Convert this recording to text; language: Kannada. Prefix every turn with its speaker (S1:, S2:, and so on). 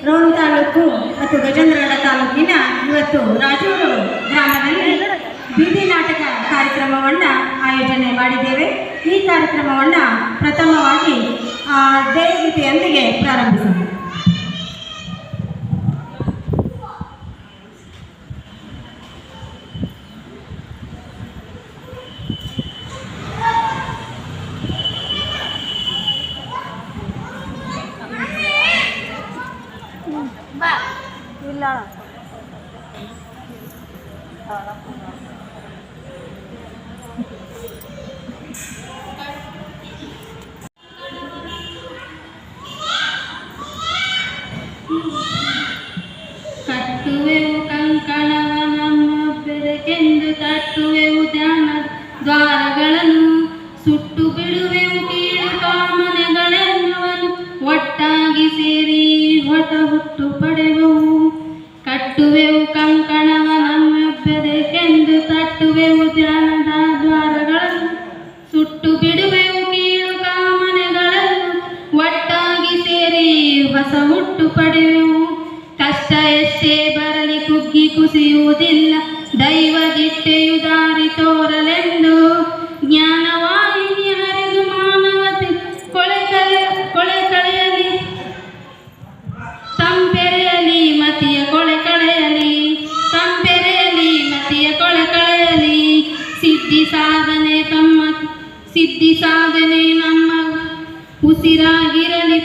S1: ರೋಣ ತಾಲೂಕು ಮತ್ತು ಗಜೇಂದ್ರಗಡ ತಾಲೂಕಿನ ಇವತ್ತು ರಾಜೂರು ಗ್ರಾಮದಲ್ಲಿ ಬೀದಿ ನಾಟಕ ಕಾರ್ಯಕ್ರಮವನ್ನು ಆಯೋಜನೆ ಮಾಡಿದ್ದೇವೆ. ಈ ಕಾರ್ಯಕ್ರಮವನ್ನು ಪ್ರಥಮವಾಗಿ ದೇವಗೀತೆಯೊಂದಿಗೆ ಪ್ರಾರಂಭಿಸೋಣ.
S2: ಕಟ್ಟುವೆವು ಕಂಕಣವ ನಮ್ಮ ಬೆದಕೆಂದು ತಟ್ಟುವೆವು ಧ್ಯಾನ ದ್ವಾರಗಳನ್ನು ಸುಟ್ಟು ಬಿಡುವೆವು ಕೀಳು ಕಾಮನೆಗಳೆಲ್ಲವನ್ನು ಒಟ್ಟಾಗಿ ಸೇರಿ ಹೊಟ ಹುಟ್ಟು ಪಡೆಯುವು. ಕಟ್ಟುವೆವು ಕಂಕಣವ ನಮ್ಮ ಬೆದಕೆಂದು ತಟ್ಟುವೆವು ಧ್ಯಾನದ ದ್ವಾರಗಳನ್ನು ಸುಟ್ಟು ಬಿಡುವೆವು ಕೀಳು ಕಾಮನೆಗಳನ್ನು ಒಟ್ಟಾಗಿ ಸೇರಿ ಹೊಸ ಹುಟ್ಟು ಪಡೆಯುವೆವು. ಕಷ್ಟ ಎಷ್ಟೇ ಬರಲಿ ಕುಗ್ಗಿ ಕುಸಿಯುವುದಿಲ್ಲ, ದೈವದಿಟ್ಟೆಯು ದಾರಿ ತೋರಲೆಂದು ಜ್ಞಾನವಾಹಿನಿ ಹರಿದು ಮಾನವತೆ ಕೊಳೆ ಕಳೆಯಲಿ ತಂಪೆರೆಯಲಿ ಮತಿಯ ಕೊಳೆ ಕಳೆಯಲಿ ತಂಪೆರೆಯಲಿ ಮತಿಯ ಕೊಳೆ ಕಳೆಯಲಿ. ಸಿದ್ಧಿ ಸಾಧನೆ ನಮ್ಮ ಉಸಿರಾಗಿರಲಿ